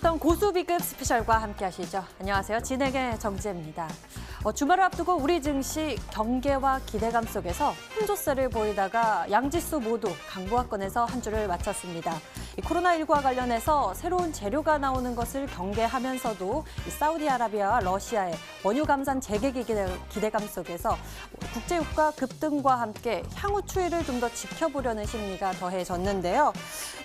지금부터는 고수비급 스페셜과 함께 하시죠. 안녕하세요. 진행의 정지혜입니다. 주말을 앞두고 우리 증시 경계와 기대감 속에서 혼조세를 보이다가 양지수 모두 강보합권에서 한 주를 마쳤습니다. 코로나19와 관련해서 새로운 재료가 나오는 것을 경계하면서도 사우디아라비아와 러시아의 원유 감산 재개기 기대감 속에서 국제유가 급등과 함께 향후 추이를 좀 더 지켜보려는 심리가 더해졌는데요.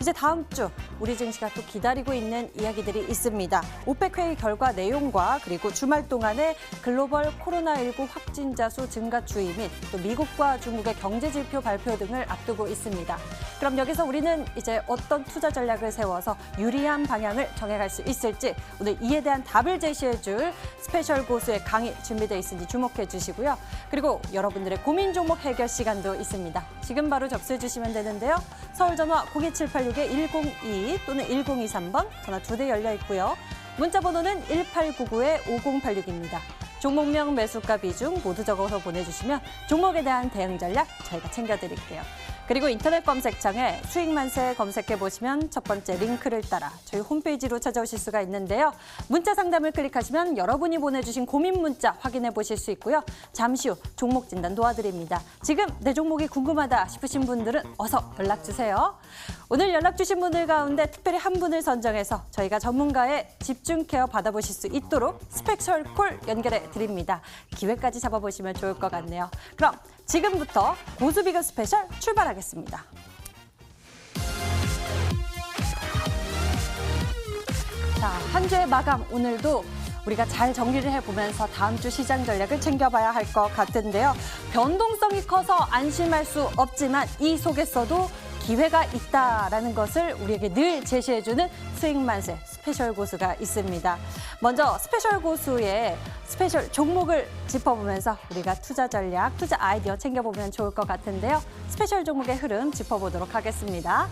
이제 다음 주 우리 증시가 또 기다리고 있는 이야기들이 있습니다. 오펙 회의 결과 내용과 그리고 주말 동안에 글로벌 코로나19 확진자 수 증가 추이 및 또 미국과 중국의 경제 지표 발표 등을 앞두고 있습니다. 그럼 여기서 우리는 이제 어떤 투자 전략을 세워서 유리한 방향을 정해갈 수 있을지 오늘 이에 대한 답을 제시해줄 스페셜 고수의 강의 준비되어 있으니 주목해 주시고요. 그리고 여러분들의 고민 종목 해결 시간도 있습니다. 지금 바로 접수해 주시면 되는데요. 서울 전화 02786-1022 또는 1023번 전화 2대 열려 있고요. 문자 번호는 1899-5086입니다. 종목명, 매수가, 비중 모두 적어서 보내주시면 종목에 대한 대응 전략 저희가 챙겨드릴게요. 그리고 인터넷 검색창에 수익만세 검색해보시면 첫 번째 링크를 따라 저희 홈페이지로 찾아오실 수가 있는데요. 문자 상담을 클릭하시면 여러분이 보내주신 고민 문자 확인해 보실 수 있고요. 잠시 후 종목 진단 도와드립니다. 지금 내 종목이 궁금하다 싶으신 분들은 어서 연락 주세요. 오늘 연락 주신 분들 가운데 특별히 한 분을 선정해서 저희가 전문가의 집중 케어 받아보실 수 있도록 스페셜 콜 연결해 드립니다. 기회까지 잡아보시면 좋을 것 같네요. 그럼 지금부터 고수비급 스페셜 출발하겠습니다. 자, 한 주의 마감 오늘도 우리가 잘 정리를 해보면서 다음 주 시장 전략을 챙겨봐야 할 것 같은데요. 변동성이 커서 안심할 수 없지만 이 속에서도 기회가 있다라는 것을 우리에게 늘 제시해주는 수익만세 스페셜 고수가 있습니다. 먼저 스페셜 고수의 스페셜 종목을 짚어보면서 우리가 투자 전략, 투자 아이디어 챙겨보면 좋을 것 같은데요. 스페셜 종목의 흐름 짚어보도록 하겠습니다.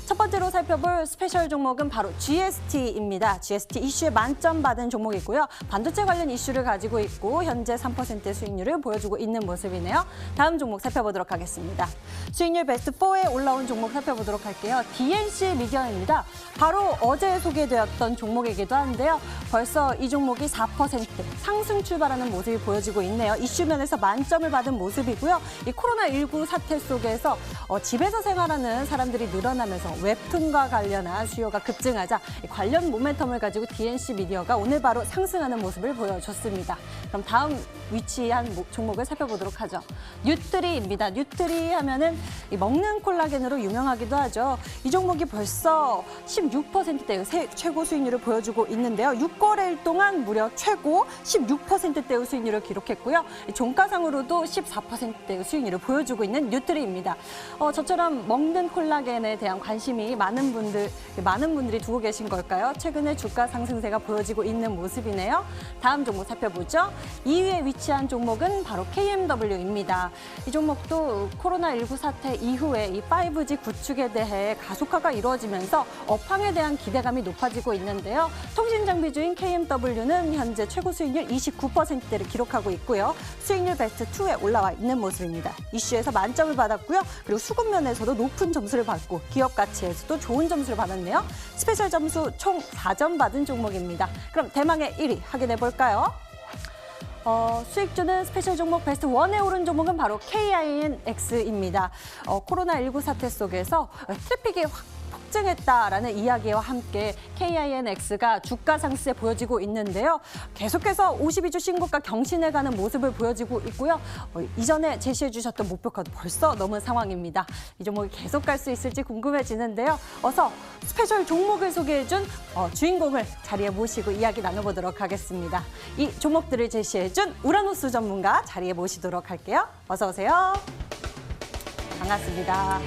첫 번째로 살펴볼 스페셜 종목은 바로 GST입니다. GST 이슈에 만점 받은 종목이고요. 반도체 관련 이슈를 가지고 있고 현재 3%의 수익률을 보여주고 있는 모습이네요. 다음 종목 살펴보도록 하겠습니다. 수익률 베스트 4에 올라온 종목 살펴보도록 할게요. DNC 미디어입니다. 바로 어제 소개되었던 종목이기도 한데요. 벌써 이 종목이 4% 상승 출발하는 모습이 보여지고 있네요. 이슈 면에서 만점을 받은 모습이고요. 이 코로나19 사태 속에서 집에서 생활하는 사람들이 늘어나면서 웹툰과 관련한 수요가 급증하자 관련 모멘텀을 가지고 DNC 미디어가 오늘 바로 상승하는 모습을 보여줬습니다. 그럼 다음 위치한 종목을 살펴보도록 하죠. 뉴트리입니다. 뉴트리 하면은 이 먹는 콜라겐으로 유명하기도 하죠. 이 종목이 벌써 16%대의 최고 수익률을 보여주고 있는데요. 6거래일 동안 무려 최고 16%대의 수익률을 기록했고요. 종가상으로도 14%대의 수익률을 보여주고 있는 뉴트리입니다. 저처럼 먹는 콜라겐에 대한 관심이 많은 분들이 두고 계신 걸까요? 최근에 주가 상승세가 보여지고 있는 모습이네요. 다음 종목 살펴보죠. 2위에 위치한 종목은 바로 KMW입니다. 이 종목도 코로나19 사태 이후에 이 5G 구축에 대해 가속화가 이루어지면서 업황에 대한 기대감이 높아지고 있는데요. 통신 장비주인 KMW는 현재 최고 수익률 29%대를 기록하고 있고요. 수익률 베스트 2에 올라와 있는 모습입니다. 이슈에서 만점을 받았고요. 그리고 수급 면에서도 높은 점수를 받고 기업 가치에서도 좋은 점수를 받았네요. 스페셜 점수 총 4점 받은 종목입니다. 그럼 대망의 1위 확인해 볼까요? 수익주는 스페셜 종목 베스트 1에 오른 종목은 바로 KINX입니다. 코로나19 사태 속에서 트래픽이 폭증했다라는 이야기와 함께 KINX가 주가 상승세 보여지고 있는데요. 계속해서 52주 신고가 경신해가는 모습을 보여지고 있고요. 이전에 제시해 주셨던 목표가도 벌써 넘은 상황입니다. 이 종목이 계속 갈 수 있을지 궁금해지는데요. 어서 스페셜 종목을 소개해준 주인공을 자리에 모시고 이야기 나눠보도록 하겠습니다. 이 종목들을 제시해준 우라노스 전문가 자리에 모시도록 할게요. 어서 오세요. 반갑습니다.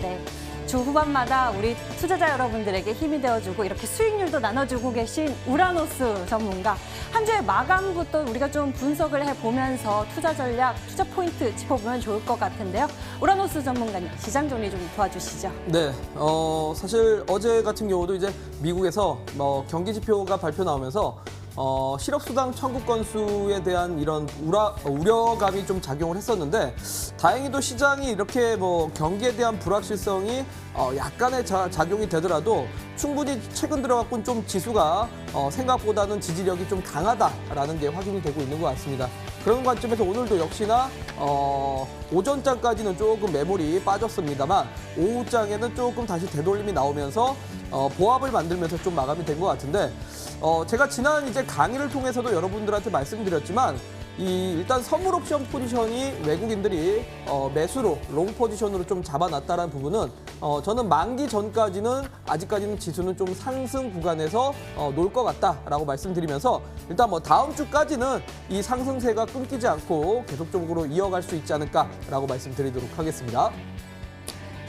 네. 주 후반마다 우리 투자자 여러분들에게 힘이 되어주고 이렇게 수익률도 나눠주고 계신 우라노스 전문가. 한 주의 마감부터 우리가 좀 분석을 해보면서 투자 전략, 투자 포인트 짚어보면 좋을 것 같은데요. 우라노스 전문가님, 시장 정리 좀 도와주시죠. 네, 사실 어제 같은 경우도 이제 미국에서 경기 지표가 발표 나오면서 실업수당 청구 건수에 대한 이런 우려감이 좀 작용을 했었는데 다행히도 시장이 이렇게 뭐 경기에 대한 불확실성이 약간의 작용이 되더라도 충분히 최근 들어갖고는 좀 지수가 생각보다는 지지력이 좀 강하다라는 게 확인이 되고 있는 것 같습니다. 그런 관점에서 오늘도 역시나 오전장까지는 조금 매물이 빠졌습니다만 오후장에는 조금 다시 되돌림이 나오면서 보합을 만들면서 좀 마감이 된 것 같은데 제가 지난 이제 강의를 통해서도 여러분들한테 말씀드렸지만 일단 선물 옵션 포지션이 외국인들이 매수로 롱 포지션으로 좀 잡아놨다는 부분은 저는 만기 전까지는 아직까지는 지수는 좀 상승 구간에서 놀 것 같다라고 말씀드리면서 일단 뭐 다음 주까지는 이 상승세가 끊기지 않고 계속적으로 이어갈 수 있지 않을까라고 말씀드리도록 하겠습니다.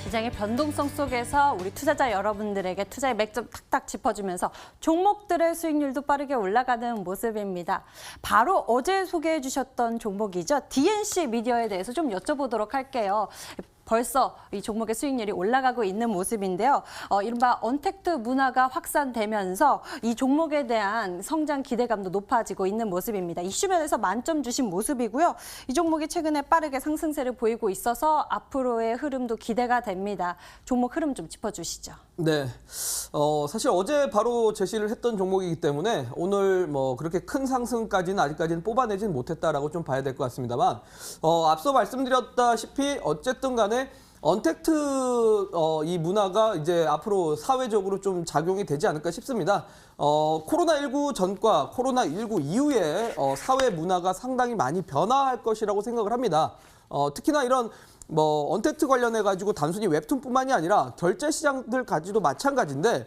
시장의 변동성 속에서 우리 투자자 여러분들에게 투자의 맥점 탁탁 짚어주면서 종목들의 수익률도 빠르게 올라가는 모습입니다. 바로 어제 소개해 주셨던 종목이죠. DNC 미디어에 대해서 좀 여쭤보도록 할게요. 벌써 이 종목의 수익률이 올라가고 있는 모습인데요. 이른바 언택트 문화가 확산되면서 이 종목에 대한 성장 기대감도 높아지고 있는 모습입니다. 이슈면에서 만점 주신 모습이고요. 이 종목이 최근에 빠르게 상승세를 보이고 있어서 앞으로의 흐름도 기대가 됩니다. 종목 흐름 좀 짚어주시죠. 네, 사실 어제 바로 제시를 했던 종목이기 때문에 오늘 뭐 그렇게 큰 상승까지는 아직까지는 뽑아내진 못했다라고 좀 봐야 될 것 같습니다만 앞서 말씀드렸다시피 어쨌든 간에 언택트 이 문화가 이제 앞으로 사회적으로 좀 작용이 되지 않을까 싶습니다. 코로나19 전과 코로나19 이후에 사회 문화가 상당히 많이 변화할 것이라고 생각을 합니다. 특히나 이런 뭐 언택트 관련해 가지고 단순히 웹툰뿐만이 아니라 결제 시장들까지도 마찬가지인데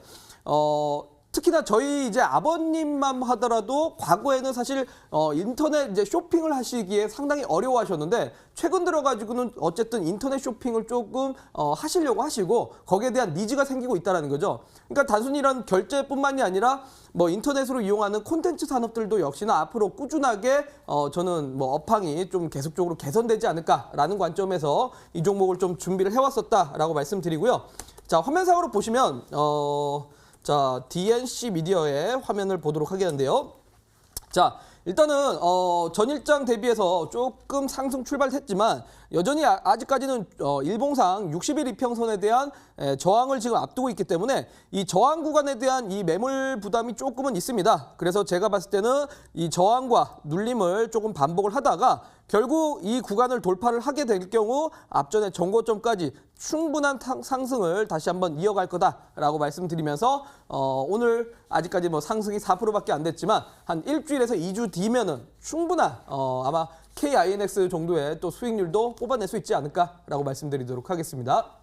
특히나 저희 이제 아버님만 하더라도 과거에는 사실 인터넷 이제 쇼핑을 하시기에 상당히 어려워하셨는데 최근 들어가지고는 어쨌든 인터넷 쇼핑을 조금 하시려고 하시고 거기에 대한 니즈가 생기고 있다는 거죠. 그러니까 단순히 이런 결제뿐만이 아니라 뭐 인터넷으로 이용하는 콘텐츠 산업들도 역시나 앞으로 꾸준하게 저는 뭐 업황이 좀 계속적으로 개선되지 않을까라는 관점에서 이 종목을 좀 준비를 해왔었다라고 말씀드리고요. 자, 화면상으로 보시면 자, DNC 미디어의 화면을 보도록 하겠는데요. 자, 일단은 전일장 대비해서 조금 상승 출발했지만 여전히 아직까지는 일봉상 60일 이평선에 대한 저항을 지금 앞두고 있기 때문에 이 저항 구간에 대한 이 매물 부담이 조금은 있습니다. 그래서 제가 봤을 때는 이 저항과 눌림을 조금 반복을 하다가 결국 이 구간을 돌파를 하게 될 경우 앞전의 정고점까지 충분한 상승을 다시 한번 이어갈 거다라고 말씀드리면서 오늘 아직까지 뭐 상승이 4%밖에 안 됐지만 한 일주일에서 2주 뒤면은 충분한 아마 KINX 정도의 또 수익률도 뽑아낼 수 있지 않을까라고 말씀드리도록 하겠습니다.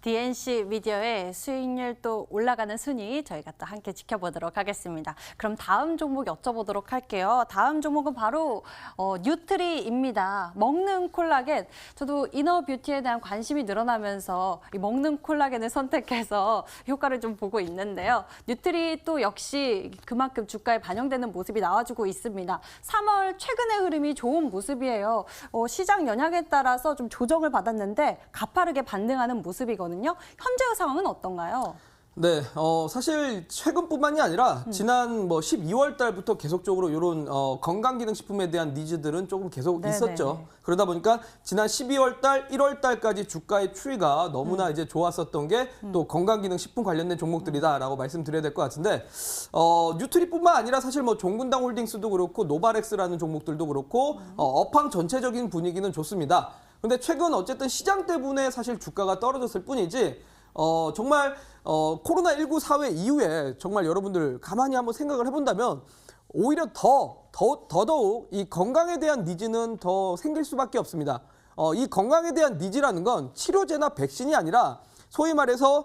DNC 미디어의 수익률 또 올라가는 순위 저희가 또 함께 지켜보도록 하겠습니다. 그럼 다음 종목 여쭤보도록 할게요. 다음 종목은 바로 뉴트리입니다. 먹는 콜라겐. 저도 이너 뷰티에 대한 관심이 늘어나면서 이 먹는 콜라겐을 선택해서 효과를 좀 보고 있는데요. 뉴트리 또 역시 그만큼 주가에 반영되는 모습이 나와주고 있습니다. 3월 최근의 흐름이 좋은 모습이에요. 시장 영향에 따라서 좀 조정을 받았는데 가파르게 반등하는 모습이거든요. 현재의 상황은 어떤가요? 네, 사실 최근뿐만이 아니라 지난 뭐 12월 달부터 계속적으로 이런 건강기능식품에 대한 니즈들은 조금 계속 있었죠. 그러다 보니까 지난 12월 달, 1월 달까지 주가의 추이가 너무나 이제 좋았었던 게 또 건강기능식품 관련된 종목들이다라고 말씀드려야 될 것 같은데 뉴트리뿐만 아니라 사실 뭐 종근당 홀딩스도 그렇고 노바렉스라는 종목들도 그렇고 업황 전체적인 분위기는 좋습니다. 근데 최근 어쨌든 시장 때문에 사실 주가가 떨어졌을 뿐이지 정말 코로나19 사회 이후에 정말 여러분들 가만히 한번 생각을 해본다면 오히려 더더욱 이 건강에 대한 니즈는 더 생길 수밖에 없습니다. 이 건강에 대한 니즈라는 건 치료제나 백신이 아니라 소위 말해서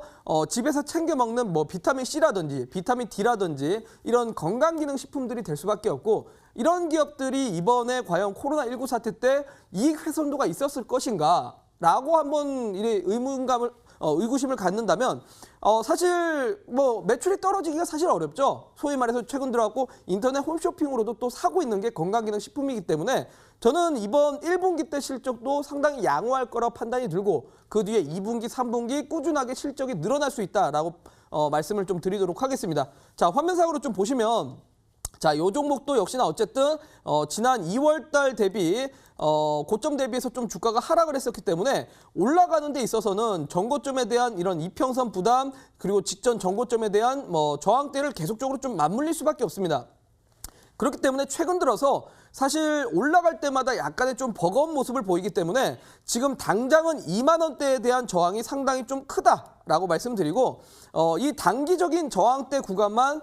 집에서 챙겨 먹는 뭐 비타민 C라든지 비타민 D라든지 이런 건강기능식품들이 될 수밖에 없고 이런 기업들이 이번에 과연 코로나19 사태 때 이익 훼손도가 있었을 것인가 라고 한번 의구심을 갖는다면 사실 뭐 매출이 떨어지기가 사실 어렵죠. 소위 말해서 최근 들어왔고 인터넷 홈쇼핑으로도 또 사고 있는 게 건강기능식품이기 때문에 저는 이번 1분기 때 실적도 상당히 양호할 거라 판단이 들고 그 뒤에 2분기, 3분기 꾸준하게 실적이 늘어날 수 있다라고 말씀을 좀 드리도록 하겠습니다. 자, 화면상으로 좀 보시면 자, 이 종목도 역시나 어쨌든 지난 2월 달 대비 고점 대비해서 좀 주가가 하락을 했었기 때문에 올라가는 데 있어서는 전고점에 대한 이런 이평선 부담 그리고 직전 전고점에 대한 저항대를 계속적으로 좀 맞물릴 수밖에 없습니다. 그렇기 때문에 최근 들어서 사실 올라갈 때마다 약간의 좀 버거운 모습을 보이기 때문에 지금 당장은 2만 원대에 대한 저항이 상당히 좀 크다라고 말씀드리고 이 단기적인 저항대 구간만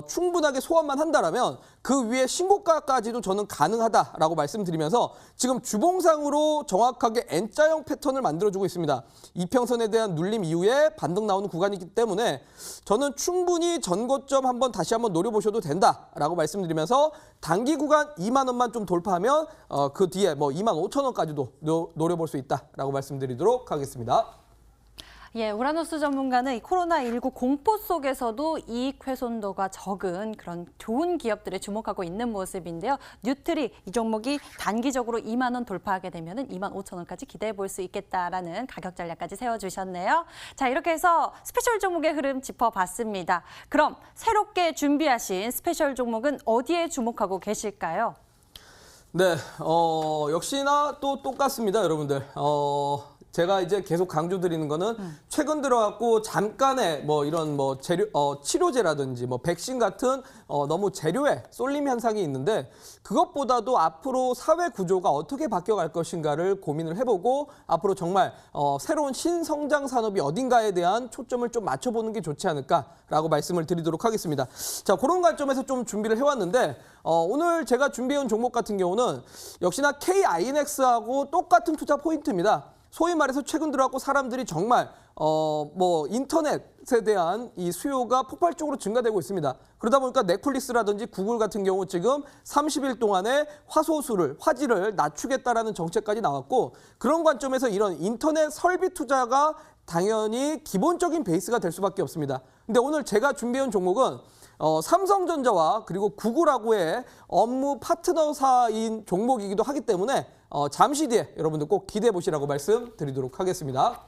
충분하게 소화만 한다라면 그 위에 신고가까지도 저는 가능하다라고 말씀드리면서 지금 주봉상으로 정확하게 N자형 패턴을 만들어주고 있습니다. 이평선에 대한 눌림 이후에 반등 나오는 구간이기 때문에 저는 충분히 전고점 다시 한번 노려보셔도 된다라고 말씀드리면서 단기 구간 2만 원만 좀 돌파하면 그 뒤에 2만 5천 원까지도 노려볼 수 있다라고 말씀드리도록 하겠습니다. 예, 우라노스 전문가는 이 코로나19 공포 속에서도 이익 훼손도가 적은 그런 좋은 기업들에 주목하고 있는 모습인데요. 뉴트리 이 종목이 단기적으로 2만 원 돌파하게 되면 2만 5천 원까지 기대해 볼 수 있겠다라는 가격 전략까지 세워주셨네요. 자, 이렇게 해서 스페셜 종목의 흐름 짚어봤습니다. 그럼 새롭게 준비하신 스페셜 종목은 어디에 주목하고 계실까요? 네, 역시나 또 똑같습니다, 여러분들. 제가 이제 계속 강조드리는 거는 최근 들어갖고 잠깐의 이런 재료, 치료제라든지 백신 같은 너무 재료에 쏠림 현상이 있는데 그것보다도 앞으로 사회 구조가 어떻게 바뀌어갈 것인가를 고민을 해보고 앞으로 정말 새로운 신성장 산업이 어딘가에 대한 초점을 좀 맞춰보는 게 좋지 않을까라고 말씀을 드리도록 하겠습니다. 자, 그런 관점에서 좀 준비를 해왔는데 오늘 제가 준비해온 종목 같은 경우는 역시나 KINX하고 똑같은 투자 포인트입니다. 소위 말해서 최근 들어갖고 사람들이 정말 인터넷에 대한 이 수요가 폭발적으로 증가되고 있습니다. 그러다 보니까 넷플릭스라든지 구글 같은 경우 지금 30일 동안에 화질을 낮추겠다라는 정책까지 나왔고 그런 관점에서 이런 인터넷 설비 투자가 당연히 기본적인 베이스가 될 수밖에 없습니다. 근데 오늘 제가 준비해온 종목은 삼성전자와 그리고 구글하고의 업무 파트너사인 종목이기도 하기 때문에 잠시 뒤에 여러분들 꼭 기대해 보시라고 말씀드리도록 하겠습니다.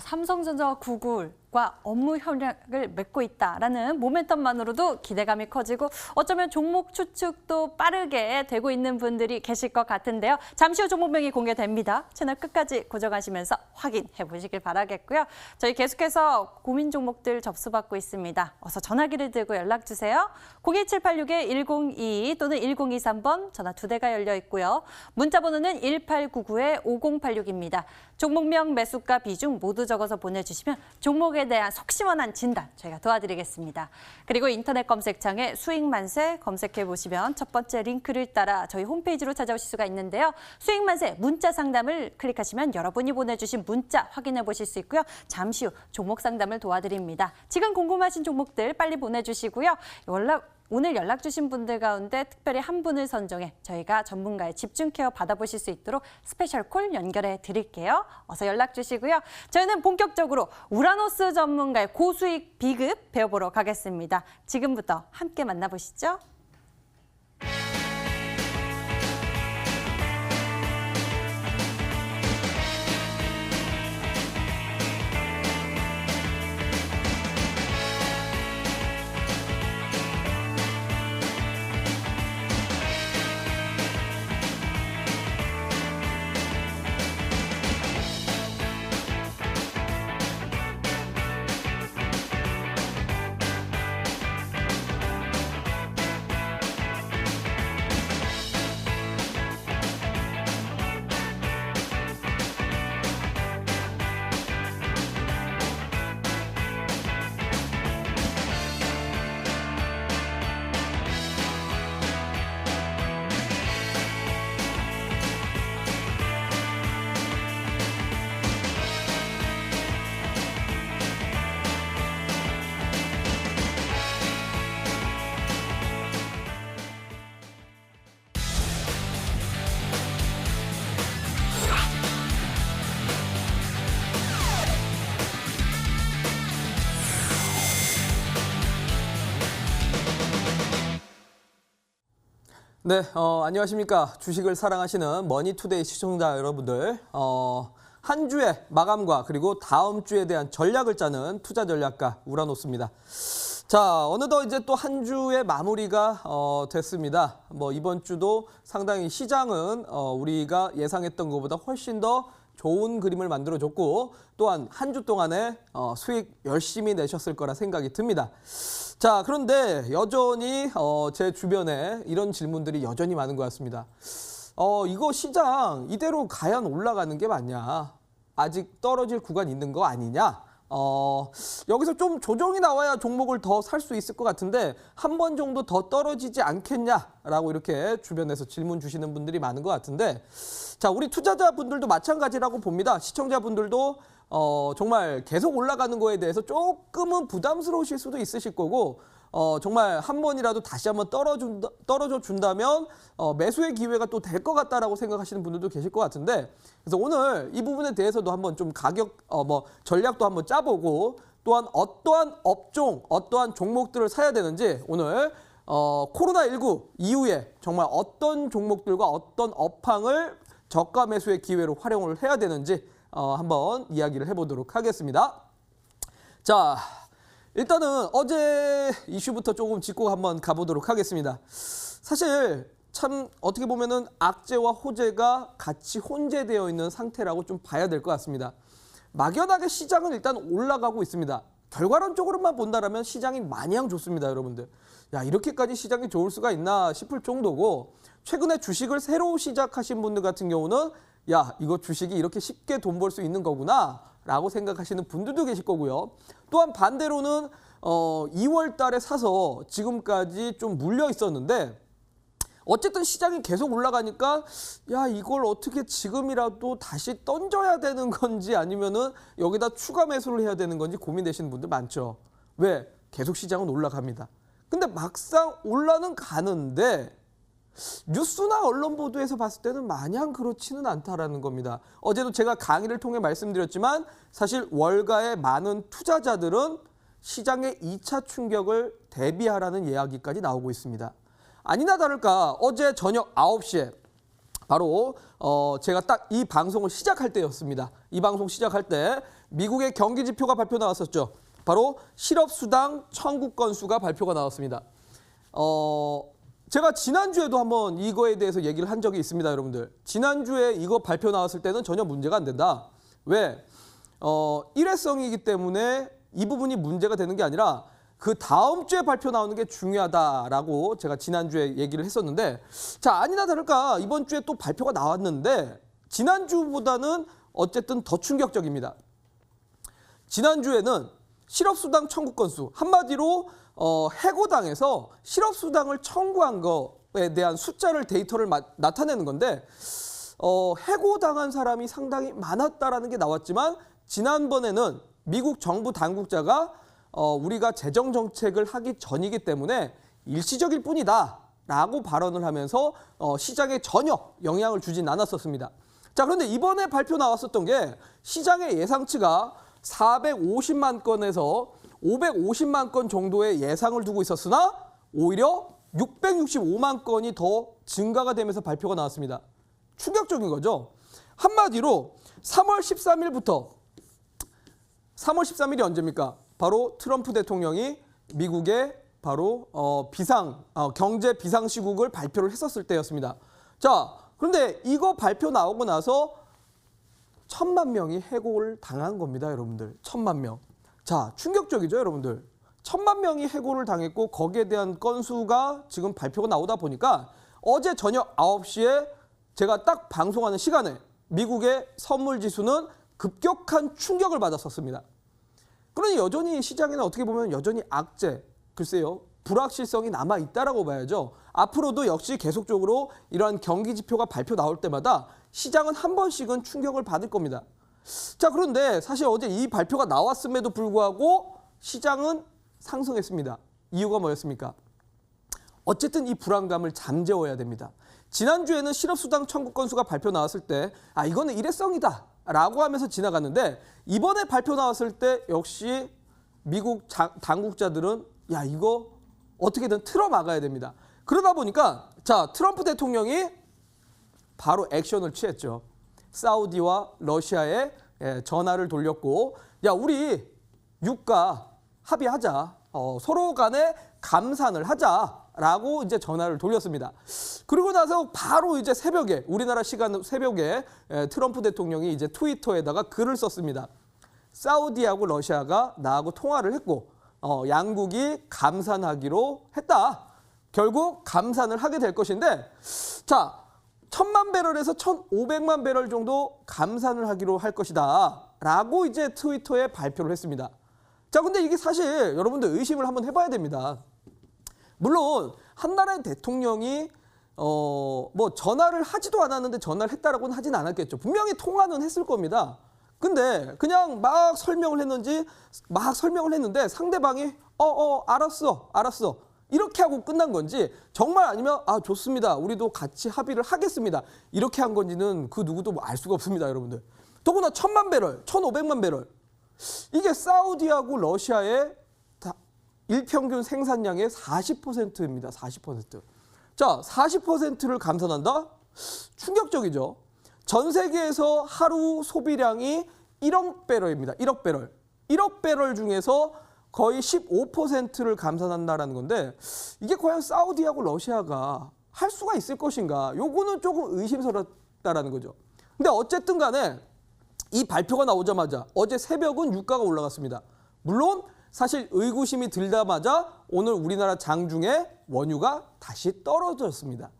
삼성전자와 구글과 업무 협력을 맺고 있다라는 모멘텀만으로도 기대감이 커지고 어쩌면 종목 추측도 빠르게 되고 있는 분들이 계실 것 같은데요. 잠시 후 종목명이 공개됩니다. 채널 끝까지 고정하시면서 확인해 보시길 바라겠고요. 저희 계속해서 고민 종목들 접수받고 있습니다. 어서 전화기를 들고 연락 주세요. 02786-1022 또는 1023번 전화 2대가 열려 있고요. 문자 번호는 1899-5086입니다. 종목명, 매수가, 비중 모두 적어서 보내주시면 종목에 대한 속 시원한 진단 저희가 도와드리겠습니다. 그리고 인터넷 검색창에 수익만세 검색해 보시면 첫 번째 링크를 따라 저희 홈페이지로 찾아오실 수가 있는데요. 수익만세 문자 상담을 클릭하시면 여러분이 보내주신 문자 확인해 보실 수 있고요. 잠시 후 종목 상담을 도와드립니다. 지금 궁금하신 종목들 빨리 보내주시고요. 오늘 연락 주신 분들 가운데 특별히 한 분을 선정해 저희가 전문가의 집중 케어 받아보실 수 있도록 스페셜 콜 연결해 드릴게요. 어서 연락 주시고요. 저희는 본격적으로 우라노스 전문가의 고수익 비급 배워보러 가겠습니다. 지금부터 함께 만나보시죠. 네, 안녕하십니까. 주식을 사랑하시는 머니투데이 시청자 여러분들. 한 주의 마감과 그리고 다음 주에 대한 전략을 짜는 투자 전략가 우라노스입니다. 자, 어느덧 이제 또 한 주의 마무리가 됐습니다. 뭐 이번 주도 상당히 시장은 우리가 예상했던 것보다 훨씬 더 좋은 그림을 만들어줬고 또한 한 주 동안에 수익 열심히 내셨을 거라 생각이 듭니다. 자, 그런데 여전히 제 주변에 이런 질문들이 여전히 많은 것 같습니다. 이거 시장 이대로 과연 올라가는 게 맞냐? 아직 떨어질 구간 있는 거 아니냐? 여기서 좀 조정이 나와야 종목을 더 살 수 있을 것 같은데 한 번 정도 더 떨어지지 않겠냐라고 이렇게 주변에서 질문 주시는 분들이 많은 것 같은데 자, 우리 투자자분들도 마찬가지라고 봅니다. 시청자분들도 정말 계속 올라가는 거에 대해서 조금은 부담스러우실 수도 있으실 거고 정말 한 번이라도 다시 한번 떨어져 준다면 매수의 기회가 또 될 것 같다라고 생각하시는 분들도 계실 것 같은데 그래서 오늘 이 부분에 대해서도 한번 좀 가격 전략도 한번 짜보고 또한 어떠한 업종, 어떠한 종목들을 사야 되는지 오늘 코로나19 이후에 정말 어떤 종목들과 어떤 업황을 저가 매수의 기회로 활용을 해야 되는지 한번 이야기를 해보도록 하겠습니다. 자, 일단은 어제 이슈부터 조금 짚고 한번 가보도록 하겠습니다. 사실 참 어떻게 보면은 악재와 호재가 같이 혼재되어 있는 상태라고 좀 봐야 될 것 같습니다. 막연하게 시장은 일단 올라가고 있습니다. 결과론적으로만 본다라면 시장이 마냥 좋습니다, 여러분들. 야, 이렇게까지 시장이 좋을 수가 있나 싶을 정도고 최근에 주식을 새로 시작하신 분들 같은 경우는 야, 이거 주식이 이렇게 쉽게 돈 벌 수 있는 거구나 라고 생각하시는 분들도 계실 거고요. 또한 반대로는 2월 달에 사서 지금까지 좀 물려 있었는데 어쨌든 시장이 계속 올라가니까 야, 이걸 어떻게 지금이라도 다시 던져야 되는 건지 아니면은 여기다 추가 매수를 해야 되는 건지 고민되시는 분들 많죠. 왜? 계속 시장은 올라갑니다. 근데 막상 올라는 가는데 뉴스나 언론 보도에서 봤을 때는 마냥 그렇지는 않다라는 겁니다. 어제도 제가 강의를 통해 말씀드렸지만 사실 월가의 많은 투자자들은 시장의 2차 충격을 대비하라는 이야기까지 나오고 있습니다. 아니나 다를까 어제 저녁 9시에 바로 제가 딱 이 방송을 시작할 때였습니다. 이 방송 시작할 때 미국의 경기 지표가 발표 나왔었죠. 바로 실업수당 청구 건수가 발표가 나왔습니다. 제가 지난주에도 한번 이거에 대해서 얘기를 한 적이 있습니다, 여러분들. 지난주에 이거 발표 나왔을 때는 전혀 문제가 안 된다. 왜? 일회성이기 때문에 이 부분이 문제가 되는 게 아니라 그 다음 주에 발표 나오는 게 중요하다라고 제가 지난주에 얘기를 했었는데 자, 아니나 다를까 이번 주에 또 발표가 나왔는데 지난주보다는 어쨌든 더 충격적입니다. 지난주에는 실업수당 청구 건수 한마디로 해고당에서 실업수당을 청구한 거에 대한 숫자를 데이터를 나타내는 건데 해고당한 사람이 상당히 많았다라는 게 나왔지만 지난번에는 미국 정부 당국자가 우리가 재정 정책을 하기 전이기 때문에 일시적일 뿐이다 라고 발언을 하면서 시장에 전혀 영향을 주진 않았었습니다. 자, 그런데 이번에 발표 나왔었던 게 시장의 예상치가 450만 건에서 550만 건 정도의 예상을 두고 있었으나 오히려 665만 건이 더 증가가 되면서 발표가 나왔습니다. 충격적인 거죠. 한마디로 3월 13일부터 3월 13일이 언제입니까? 바로 트럼프 대통령이 미국의 바로 경제 비상시국을 발표를 했었을 때였습니다. 자, 그런데 이거 발표 나오고 나서 1,000만 명이 해고를 당한 겁니다, 여러분들. 1,000만 명. 자, 충격적이죠, 여러분들. 1,000만 명이 해고를 당했고 거기에 대한 건수가 지금 발표가 나오다 보니까 어제 저녁 9시에 제가 딱 방송하는 시간에 미국의 선물 지수는 급격한 충격을 받았었습니다. 그러니 여전히 시장에는 어떻게 보면 여전히 악재, 글쎄요, 불확실성이 남아있다라고 봐야죠. 앞으로도 역시 계속적으로 이러한 경기 지표가 발표 나올 때마다 시장은 한 번씩은 충격을 받을 겁니다. 자, 그런데 사실 어제 이 발표가 나왔음에도 불구하고 시장은 상승했습니다. 이유가 뭐였습니까? 어쨌든 이 불안감을 잠재워야 됩니다. 지난주에는 실업수당 청구 건수가 발표 나왔을 때 이거는 일회성이다 라고 하면서 지나갔는데 이번에 발표 나왔을 때 역시 미국 당국자들은 야, 이거 어떻게든 틀어막아야 됩니다. 그러다 보니까 자, 트럼프 대통령이 바로 액션을 취했죠. 사우디와 러시아에 전화를 돌렸고 야, 우리 유가 합의하자. 서로 간에 감산을 하자라고 이제 전화를 돌렸습니다. 그리고 나서 바로 이제 새벽에 우리나라 시간 새벽에 트럼프 대통령이 이제 트위터에다가 글을 썼습니다. 사우디하고 러시아가 나하고 통화를 했고 양국이 감산하기로 했다. 결국 감산을 하게 될 것인데 자 1000만 배럴에서 1500만 배럴 정도 감산을 하기로 할 것이다 라고 이제 트위터에 발표를 했습니다. 자 근데 이게 사실 여러분들 의심을 한번 해봐야 됩니다. 물론 한 나라의 대통령이 뭐 전화를 하지도 않았는데 전화를 했다라고는 하진 않았겠죠. 분명히 통화는 했을 겁니다. 근데 그냥 막 설명을 했는데 상대방이 알았어 이렇게 하고 끝난 건지 정말 아니면 좋습니다 우리도 같이 합의를 하겠습니다 이렇게 한 건지는 그 누구도 알 수가 없습니다. 여러분들 더구나 1000만 배럴 1500만 배럴 이게 사우디하고 러시아의 일평균 생산량의 40%입니다. 40%. 자 40%를 감산한다? 충격적이죠. 전 세계에서 하루 소비량이 1억 배럴입니다. 1억 배럴. 1억 배럴 중에서 거의 15%를 감산한다라는 건데 이게 과연 사우디하고 러시아가 할 수가 있을 것인가? 요거는 조금 의심스럽다라는 거죠. 근데 어쨌든 간에 이 발표가 나오자마자 어제 새벽은 유가가 올라갔습니다. 물론 사실 의구심이 들자마자 오늘 우리나라 장중에 원유가 다시 떨어졌습니다.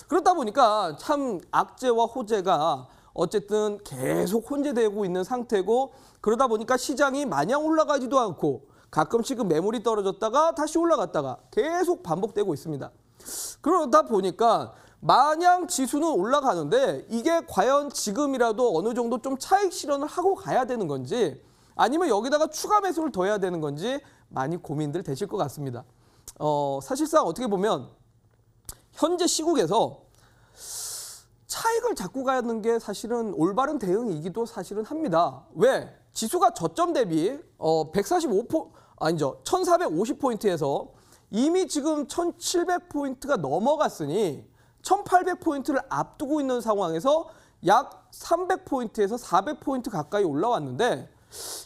그렇다 보니까 참 악재와 호재가 어쨌든 계속 혼재되고 있는 상태고 그러다 보니까 시장이 마냥 올라가지도 않고 가끔씩은 매물이 떨어졌다가 다시 올라갔다가 계속 반복되고 있습니다. 그러다 보니까 마냥 지수는 올라가는데 이게 과연 지금이라도 어느 정도 좀 차익 실현을 하고 가야 되는 건지 아니면 여기다가 추가 매수를 더 해야 되는 건지 많이 고민들 되실 것 같습니다. 사실상 어떻게 보면 현재 시국에서 차익을 잡고 가는 게 사실은 올바른 대응이기도 사실은 합니다. 왜? 지수가 저점 대비 1450포인트에서 이미 지금 1700포인트가 넘어갔으니 1800포인트를 앞두고 있는 상황에서 약 300포인트에서 400포인트 가까이 올라왔는데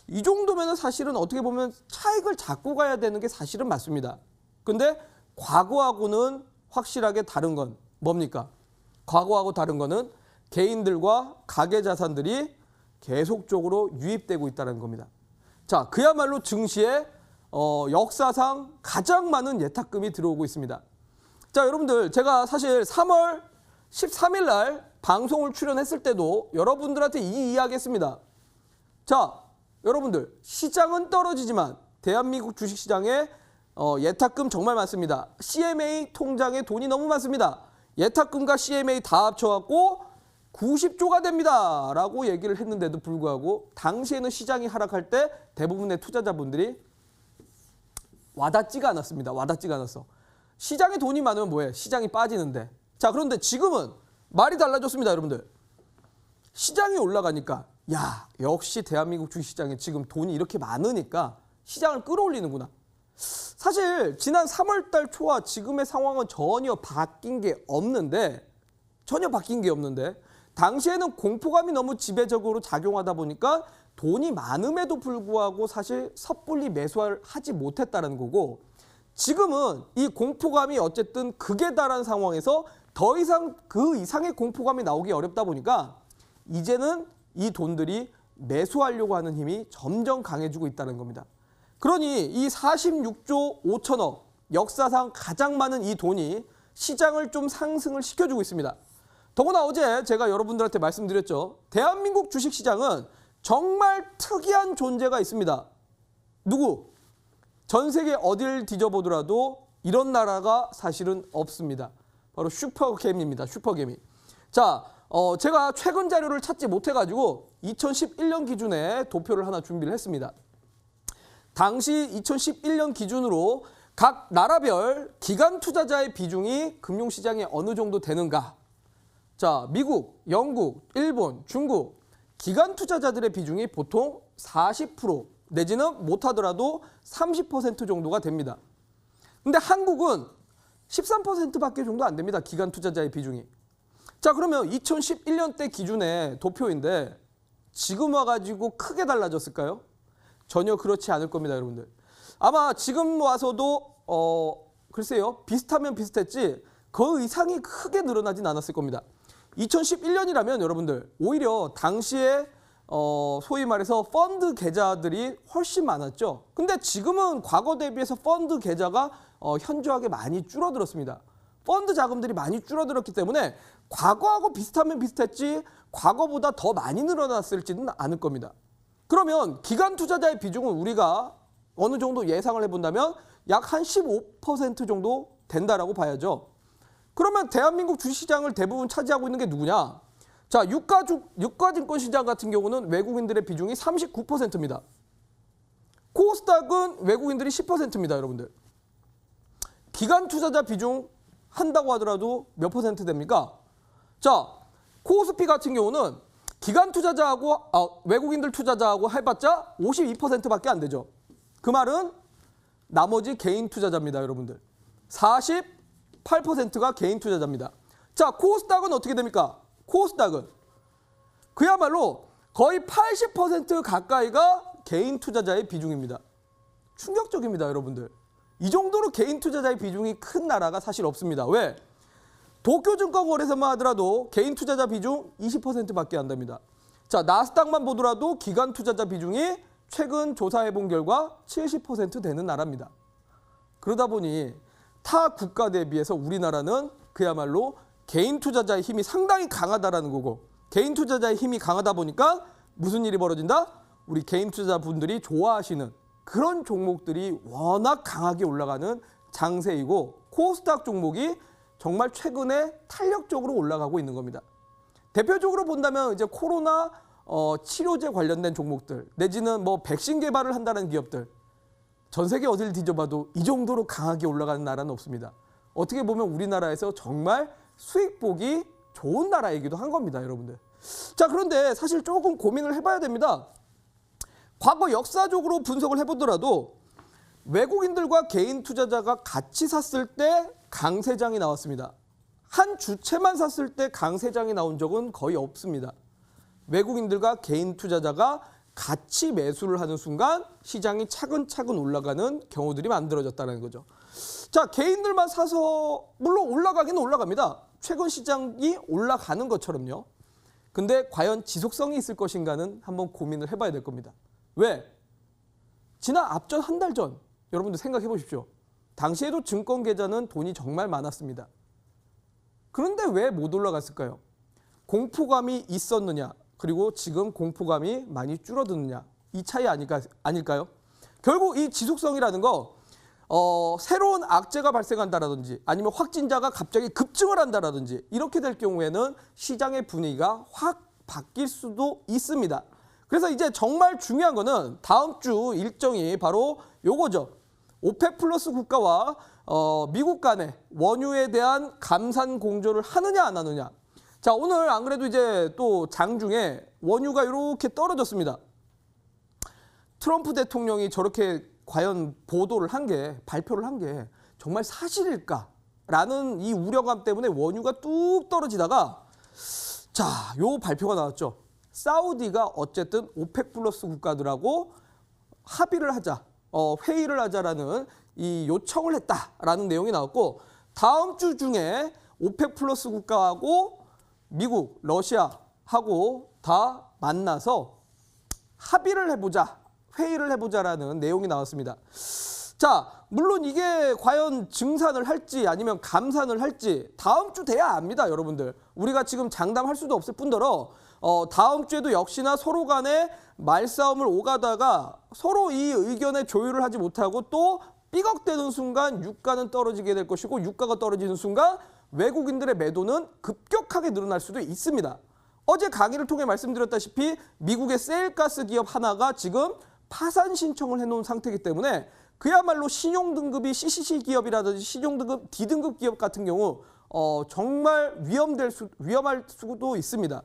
이 정도면 사실은 어떻게 보면 차익을 잡고 가야 되는 게 사실은 맞습니다. 근데 과거하고는 확실하게 다른 건 뭡니까? 과거하고 다른 거는 개인들과 가계 자산들이 계속적으로 유입되고 있다는 겁니다. 자, 그야말로 증시에 역사상 가장 많은 예탁금이 들어오고 있습니다. 자, 여러분들 제가 사실 3월 13일 날 방송을 출연했을 때도 여러분들한테 이 이야기 했습니다. 자, 여러분들 시장은 떨어지지만 대한민국 주식시장에 예탁금 정말 많습니다. CMA 통장에 돈이 너무 많습니다. 예탁금과 CMA 다 합쳐갖고 90조가 됩니다. 라고 얘기를 했는데도 불구하고 당시에는 시장이 하락할 때 대부분의 투자자분들이 와닿지가 않았습니다. 와닿지가 않았어. 시장에 돈이 많으면 뭐해? 시장이 빠지는데. 자, 그런데 지금은 말이 달라졌습니다, 여러분들. 시장이 올라가니까 야, 역시 대한민국 주식시장에 지금 돈이 이렇게 많으니까 시장을 끌어올리는구나. 사실 지난 3월 달 초와 지금의 상황은 전혀 바뀐 게 없는데 당시에는 공포감이 너무 지배적으로 작용하다 보니까 돈이 많음에도 불구하고 사실 섣불리 매수를 하지 못했다는 거고 지금은 이 공포감이 어쨌든 극에 달한 상황에서 더 이상 그 이상의 공포감이 나오기 어렵다 보니까 이제는 이 돈들이 매수하려고 하는 힘이 점점 강해지고 있다는 겁니다. 그러니 이 46조 5천억 역사상 가장 많은 이 돈이 시장을 좀 상승을 시켜주고 있습니다. 더구나 어제 제가 여러분들한테 말씀드렸죠. 대한민국 주식시장은 정말 특이한 존재가 있습니다. 누구? 전 세계 어딜 뒤져보더라도 이런 나라가 사실은 없습니다. 바로 슈퍼개미입니다. 슈퍼개미. 자, 제가 최근 자료를 찾지 못해가지고 2011년 기준에 도표를 하나 준비를 했습니다. 당시 2011년 기준으로 각 나라별 기관 투자자의 비중이 금융시장에 어느 정도 되는가. 자, 미국, 영국, 일본, 중국 기관 투자자들의 비중이 보통 40% 내지는 못하더라도 30% 정도가 됩니다. 근데 한국은 13%밖에 정도 안 됩니다. 기관 투자자의 비중이. 자, 그러면 2011년 때 기준의 도표인데 지금 와가지고 크게 달라졌을까요? 전혀 그렇지 않을 겁니다, 여러분들. 아마 지금 와서도 글쎄요, 비슷하면 비슷했지 그 이상이 크게 늘어나진 않았을 겁니다. 2011년이라면 여러분들 오히려 당시에 소위 말해서 펀드 계좌들이 훨씬 많았죠. 근데 지금은 과거 대비해서 펀드 계좌가 현저하게 많이 줄어들었습니다. 펀드 자금들이 많이 줄어들었기 때문에 과거하고 비슷하면 비슷했지 과거보다 더 많이 늘어났을지는 않을 겁니다. 그러면 기관 투자자의 비중은 우리가 어느 정도 예상을 해본다면 약 한 15% 정도 된다라고 봐야죠. 그러면 대한민국 주식시장을 대부분 차지하고 있는 게 누구냐? 자, 유가증권 시장 같은 경우는 외국인들의 비중이 39%입니다. 코스닥은 외국인들이 10%입니다, 여러분들. 기관 투자자 비중 한다고 하더라도 몇 퍼센트 됩니까? 자, 코스피 같은 경우는 기관 투자자하고 외국인들 투자자하고 해봤자 52%밖에 안 되죠. 그 말은 나머지 개인 투자자입니다, 여러분들. 48%가 개인 투자자입니다. 자, 코스닥은 어떻게 됩니까? 코스닥은 그야말로 거의 80% 가까이가 개인 투자자의 비중입니다. 충격적입니다, 여러분들. 이 정도로 개인 투자자의 비중이 큰 나라가 사실 없습니다. 왜? 도쿄증권거래소만 하더라도 개인 투자자 비중 20%밖에 안 됩니다. 자, 나스닥만 보더라도 기관 투자자 비중이 최근 조사해본 결과 70% 되는 나라입니다. 그러다 보니 타 국가 대비해서 우리나라는 그야말로 개인 투자자의 힘이 상당히 강하다라는 거고, 개인 투자자의 힘이 강하다 보니까 무슨 일이 벌어진다? 우리 개인 투자자분들이 좋아하시는 그런 종목들이 워낙 강하게 올라가는 장세이고, 코스닥 종목이 정말 최근에 탄력적으로 올라가고 있는 겁니다. 대표적으로 본다면 이제 코로나 치료제 관련된 종목들 내지는 뭐 백신 개발을 한다는 기업들, 전 세계 어딜 뒤져봐도 이 정도로 강하게 올라가는 나라는 없습니다. 어떻게 보면 우리나라에서 정말 수익 보기 좋은 나라이기도 한 겁니다, 여러분들. 자, 그런데 사실 조금 고민을 해봐야 됩니다. 과거 역사적으로 분석을 해보더라도 외국인들과 개인 투자자가 같이 샀을 때 강세장이 나왔습니다. 한 주체만 샀을 때 강세장이 나온 적은 거의 없습니다. 외국인들과 개인 투자자가 같이 매수를 하는 순간 시장이 차근차근 올라가는 경우들이 만들어졌다는 거죠. 자, 개인들만 사서 물론 올라가기는 올라갑니다. 최근 시장이 올라가는 것처럼요. 근데 과연 지속성이 있을 것인가는 한번 고민을 해봐야 될 겁니다. 왜? 지난 앞전 한 달 전 여러분들 생각해 보십시오. 당시에도 증권 계좌는 돈이 정말 많았습니다. 그런데 왜 못 올라갔을까요? 공포감이 있었느냐, 그리고 지금 공포감이 많이 줄어드느냐, 이 차이 아닐까요? 결국 이 지속성이라는 거 새로운 악재가 발생한다라든지 아니면 확진자가 갑자기 급증을 한다라든지 이렇게 될 경우에는 시장의 분위기가 확 바뀔 수도 있습니다. 그래서 이제 정말 중요한 거는 다음 주 일정이 바로 요거죠. 오펙 플러스 국가와 미국 간의 원유에 대한 감산 공조를 하느냐 안 하느냐. 자, 오늘 안 그래도 이제 또 장중에 원유가 이렇게 떨어졌습니다. 트럼프 대통령이 저렇게 과연 보도를 한 게, 발표를 한 게 정말 사실일까라는 이 우려감 때문에 원유가 뚝 떨어지다가 자, 요 발표가 나왔죠. 사우디가 어쨌든 오펙 플러스 국가들하고 합의를 하자, 회의를 하자라는 이 요청을 했다라는 내용이 나왔고, 다음 주 중에 오펙 플러스 국가하고 미국, 러시아하고 다 만나서 합의를 해보자, 회의를 해보자라는 내용이 나왔습니다. 자, 물론 이게 과연 증산을 할지 아니면 감산을 할지 다음 주 돼야 압니다, 여러분들. 우리가 지금 장담할 수도 없을 뿐더러 다음 주에도 역시나 서로 간에 말싸움을 오가다가 서로 이 의견에 조율을 하지 못하고 또 삐걱대는 순간 유가는 떨어지게 될 것이고, 유가가 떨어지는 순간 외국인들의 매도는 급격하게 늘어날 수도 있습니다. 어제 강의를 통해 말씀드렸다시피 미국의 세일가스 기업 하나가 지금 파산 신청을 해놓은 상태이기 때문에 그야말로 신용등급이 CCC 기업이라든지 신용등급 D등급 기업 같은 경우 정말 위험할 수도 있습니다.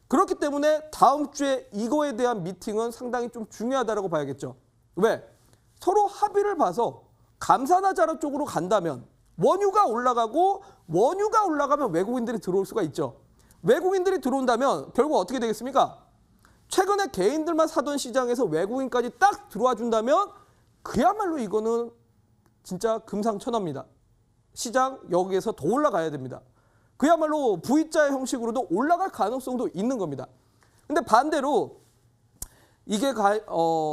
그렇기 때문에 다음 주에 이거에 대한 미팅은 상당히 좀 중요하다고 봐야겠죠. 왜? 서로 합의를 봐서 감산하자는 쪽으로 간다면 원유가 올라가고, 원유가 올라가면 외국인들이 들어올 수가 있죠. 외국인들이 들어온다면 결국 어떻게 되겠습니까? 최근에 개인들만 사던 시장에서 외국인까지 딱 들어와 준다면 그야말로 이거는 진짜 금상첨화입니다. 시장 여기에서 더 올라가야 됩니다. 그야말로 V자 형식으로도 올라갈 가능성도 있는 겁니다. 근데 반대로 이게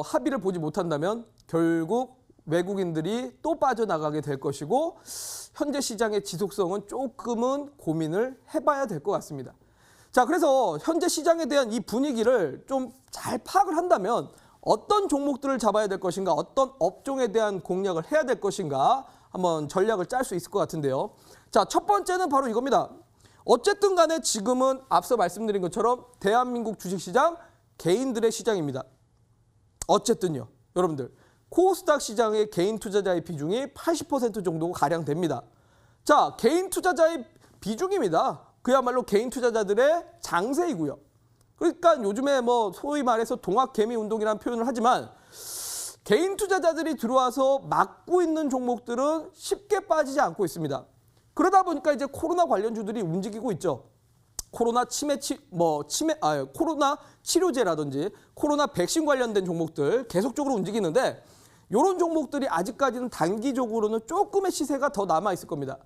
합의를 보지 못한다면 결국 외국인들이 또 빠져나가게 될 것이고 현재 시장의 지속성은 조금은 고민을 해봐야 될 것 같습니다. 자, 그래서 현재 시장에 대한 이 분위기를 좀 잘 파악을 한다면 어떤 종목들을 잡아야 될 것인가, 어떤 업종에 대한 공략을 해야 될 것인가 한번 전략을 짤 수 있을 것 같은데요. 자, 첫 번째는 바로 이겁니다. 어쨌든 간에 지금은 앞서 말씀드린 것처럼 대한민국 주식시장 개인들의 시장입니다. 어쨌든요. 여러분들 코스닥 시장의 개인 투자자의 비중이 80% 정도 가량 됩니다. 자, 개인 투자자의 비중입니다. 그야말로 개인 투자자들의 장세이고요. 그러니까 요즘에 뭐 소위 말해서 동학개미 운동이라는 표현을 하지만 개인 투자자들이 들어와서 막고 있는 종목들은 쉽게 빠지지 않고 있습니다. 그러다 보니까 이제 코로나 관련주들이 움직이고 있죠. 코로나 코로나 치료제라든지 코로나 백신 관련된 종목들 계속적으로 움직이는데 이런 종목들이 아직까지는 단기적으로는 조금의 시세가 더 남아 있을 겁니다.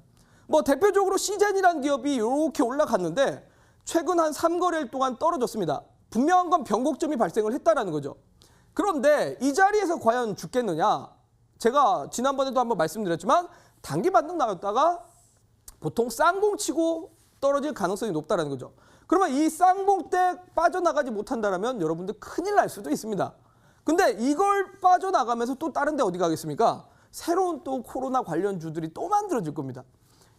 뭐 대표적으로 시젠이라는 기업이 이렇게 올라갔는데 최근 한 3거래일 동안 떨어졌습니다. 분명한 건 변곡점이 발생을 했다라는 거죠. 그런데 이 자리에서 과연 죽겠느냐? 제가 지난번에도 한번 말씀드렸지만 단기 반등 나왔다가 보통 쌍봉 치고 떨어질 가능성이 높다는 거죠. 그러면 이 쌍봉 때 빠져나가지 못한다면 여러분들 큰일 날 수도 있습니다. 근데 이걸 빠져나가면서 또 다른 데 어디 가겠습니까? 새로운 또 코로나 관련주들이 또 만들어질 겁니다.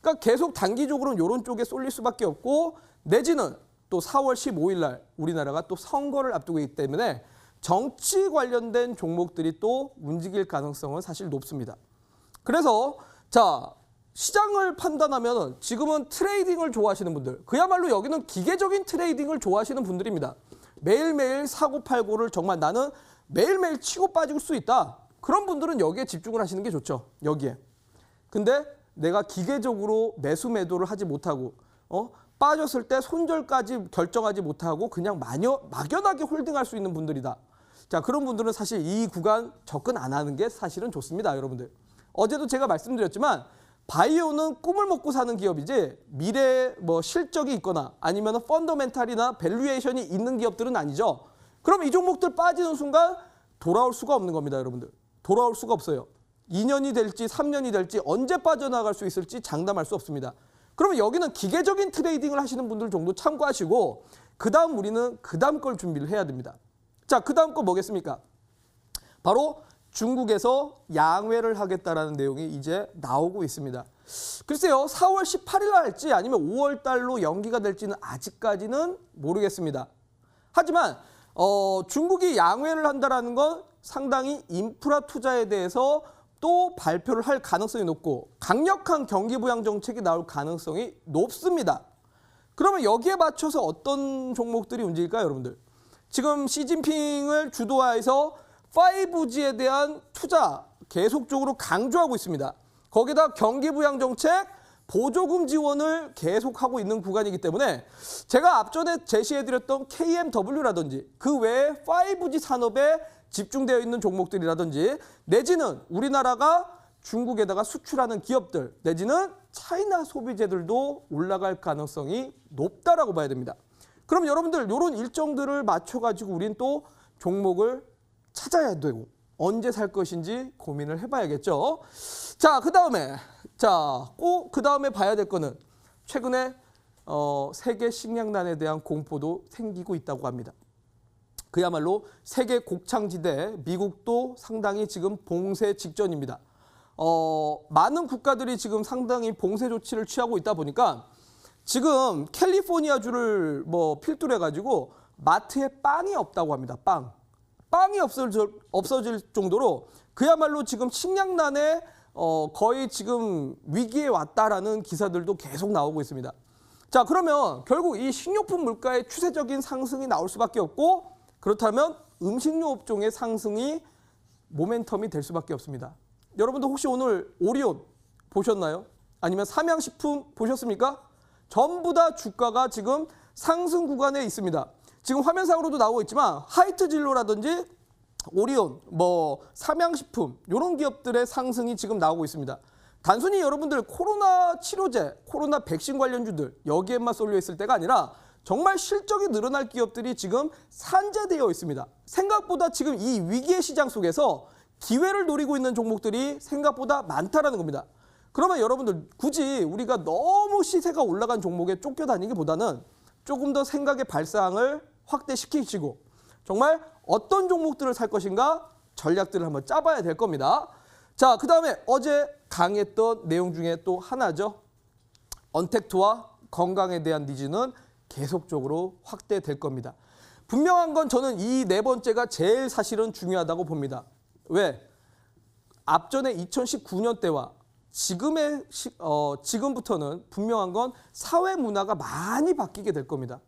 그러니까 계속 단기적으로는 이런 쪽에 쏠릴 수밖에 없고 내지는 또 4월 15일 날 우리나라가 또 선거를 앞두고 있기 때문에 정치 관련된 종목들이 또 움직일 가능성은 사실 높습니다. 그래서 자, 시장을 판단하면 지금은 트레이딩을 좋아하시는 분들, 그야말로 여기는 기계적인 트레이딩을 좋아하시는 분들입니다. 매일매일 사고 팔고를 정말 나는 매일매일 치고 빠질 수 있다. 그런 분들은 여기에 집중을 하시는 게 좋죠. 여기에. 근데 내가 기계적으로 매수 매도를 하지 못하고 빠졌을 때 손절까지 결정하지 못하고 그냥 막연하게 홀딩할 수 있는 분들이다. 자, 그런 분들은 사실 이 구간 접근 안 하는 게 사실은 좋습니다, 여러분들. 어제도 제가 말씀드렸지만 바이오는 꿈을 먹고 사는 기업이지 미래 실적이 있거나 아니면 펀더멘탈이나 밸류에이션이 있는 기업들은 아니죠. 그럼 이 종목들 빠지는 순간 돌아올 수가 없는 겁니다, 여러분들. 돌아올 수가 없어요. 2년이 될지 3년이 될지 언제 빠져나갈 수 있을지 장담할 수 없습니다. 그러면 여기는 기계적인 트레이딩을 하시는 분들 정도 참고하시고 그다음 우리는 그다음 걸 준비를 해야 됩니다. 자, 그다음 거 뭐겠습니까? 바로 중국에서 양회를 하겠다라는 내용이 이제 나오고 있습니다. 글쎄요, 4월 18일 날 할지 아니면 5월 달로 연기가 될지는 아직까지는 모르겠습니다. 하지만 중국이 양회를 한다라는 건 상당히 인프라 투자에 대해서 또 발표를 할 가능성이 높고 강력한 경기 부양 정책이 나올 가능성이 높습니다. 그러면 여기에 맞춰서 어떤 종목들이 움직일까요, 여러분들? 지금 시진핑을 주도하여서 5G에 대한 투자 계속적으로 강조하고 있습니다. 거기다 경기 부양 정책, 보조금 지원을 계속하고 있는 구간이기 때문에 제가 앞전에 제시해드렸던 KMW라든지 그 외에 5G 산업에 집중되어 있는 종목들이라든지 내지는 우리나라가 중국에다가 수출하는 기업들 내지는 차이나 소비재들도 올라갈 가능성이 높다라고 봐야 됩니다. 그럼 여러분들 이런 일정들을 맞춰가지고 우린 또 종목을 찾아야 되고 언제 살 것인지 고민을 해봐야겠죠. 자, 그 다음에 봐야 될 거는 최근에 세계 식량난에 대한 공포도 생기고 있다고 합니다. 그야말로 세계 곡창지대 미국도 상당히 지금 봉쇄 직전입니다. 많은 국가들이 지금 상당히 봉쇄 조치를 취하고 있다 보니까 지금 캘리포니아주를 필두로 해가지고 마트에 빵이 없다고 합니다. 빵이 없어질 정도로 그야말로 지금 식량난에 거의 지금 위기에 왔다라는 기사들도 계속 나오고 있습니다. 자, 그러면 결국 이 식료품 물가의 추세적인 상승이 나올 수밖에 없고 그렇다면 음식료 업종의 상승이 모멘텀이 될 수밖에 없습니다. 여러분들 혹시 오늘 오리온 보셨나요? 아니면 삼양식품 보셨습니까? 전부 다 주가가 지금 상승 구간에 있습니다. 지금 화면상으로도 나오고 있지만 하이트 진로라든지 오리온, 삼양식품 이런 기업들의 상승이 지금 나오고 있습니다. 단순히 여러분들 코로나 치료제, 코로나 백신 관련주들 여기에만 쏠려 있을 때가 아니라 정말 실적이 늘어날 기업들이 지금 산재되어 있습니다. 생각보다 지금 이 위기의 시장 속에서 기회를 노리고 있는 종목들이 생각보다 많다라는 겁니다. 그러면 여러분들 굳이 우리가 너무 시세가 올라간 종목에 쫓겨다니기보다는 조금 더 생각의 발상을 확대시키시고 정말 어떤 종목들을 살 것인가 전략들을 한번 짜봐야 될 겁니다. 자, 그 다음에 어제 강했던 내용 중에 또 하나죠. 언택트와 건강에 대한 니즈는 계속적으로 확대될 겁니다. 분명한 건 저는 이 네 번째가 제일 사실은 중요하다고 봅니다. 왜? 앞전에 2019년 때와 지금부터는 분명한 건 사회 문화가 많이 바뀌게 될 겁니다.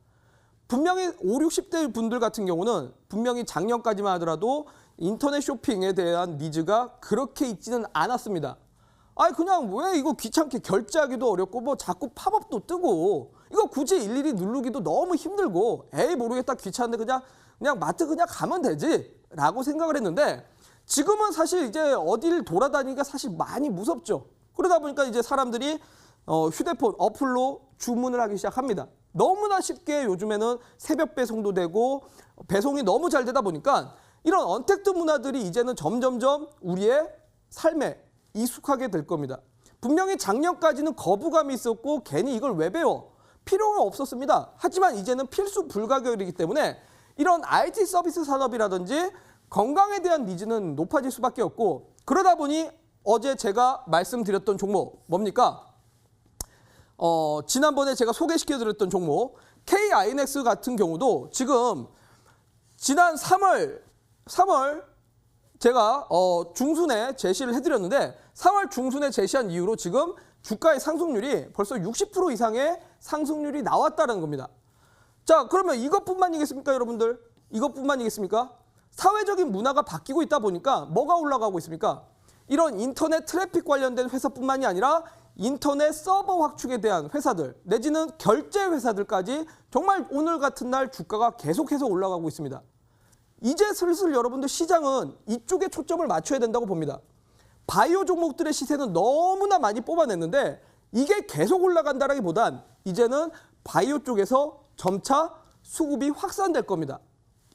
분명히 5, 60대 분들 같은 경우는 분명히 작년까지만 하더라도 인터넷 쇼핑에 대한 니즈가 그렇게 있지는 않았습니다. 아니 그냥 왜 이거 귀찮게 결제하기도 어렵고 자꾸 팝업도 뜨고 이거 굳이 일일이 누르기도 너무 힘들고 에이 모르겠다 귀찮은데 그냥 마트 그냥 가면 되지 라고 생각을 했는데 지금은 사실 이제 어디를 돌아다니기가 사실 많이 무섭죠. 그러다 보니까 이제 사람들이 휴대폰 어플로 주문을 하기 시작합니다. 너무나 쉽게 요즘에는 새벽 배송도 되고 배송이 너무 잘 되다 보니까 이런 언택트 문화들이 이제는 점점점 우리의 삶에 익숙하게 될 겁니다. 분명히 작년까지는 거부감이 있었고 괜히 이걸 왜 배워? 필요가 없었습니다. 하지만 이제는 필수 불가결이기 때문에 이런 IT 서비스 산업이라든지 건강에 대한 니즈는 높아질 수밖에 없고 그러다 보니 어제 제가 말씀드렸던 종목 뭡니까? 지난번에 제가 소개시켜드렸던 종목 KINX 같은 경우도 지금 지난 3월 제가 중순에 제시를 해드렸는데 3월 중순에 제시한 이후로 지금 주가의 상승률이 벌써 60% 이상의 상승률이 나왔다는 겁니다. 자, 그러면 이것뿐만이겠습니까, 여러분들? 이것뿐만이겠습니까? 사회적인 문화가 바뀌고 있다 보니까 뭐가 올라가고 있습니까? 이런 인터넷 트래픽 관련된 회사뿐만이 아니라 인터넷 서버 확충에 대한 회사들 내지는 결제 회사들까지 정말 오늘 같은 날 주가가 계속해서 올라가고 있습니다. 이제 슬슬 여러분들 시장은 이쪽에 초점을 맞춰야 된다고 봅니다. 바이오 종목들의 시세는 너무나 많이 뽑아냈는데 이게 계속 올라간다라기보단 이제는 바이오 쪽에서 점차 수급이 확산될 겁니다.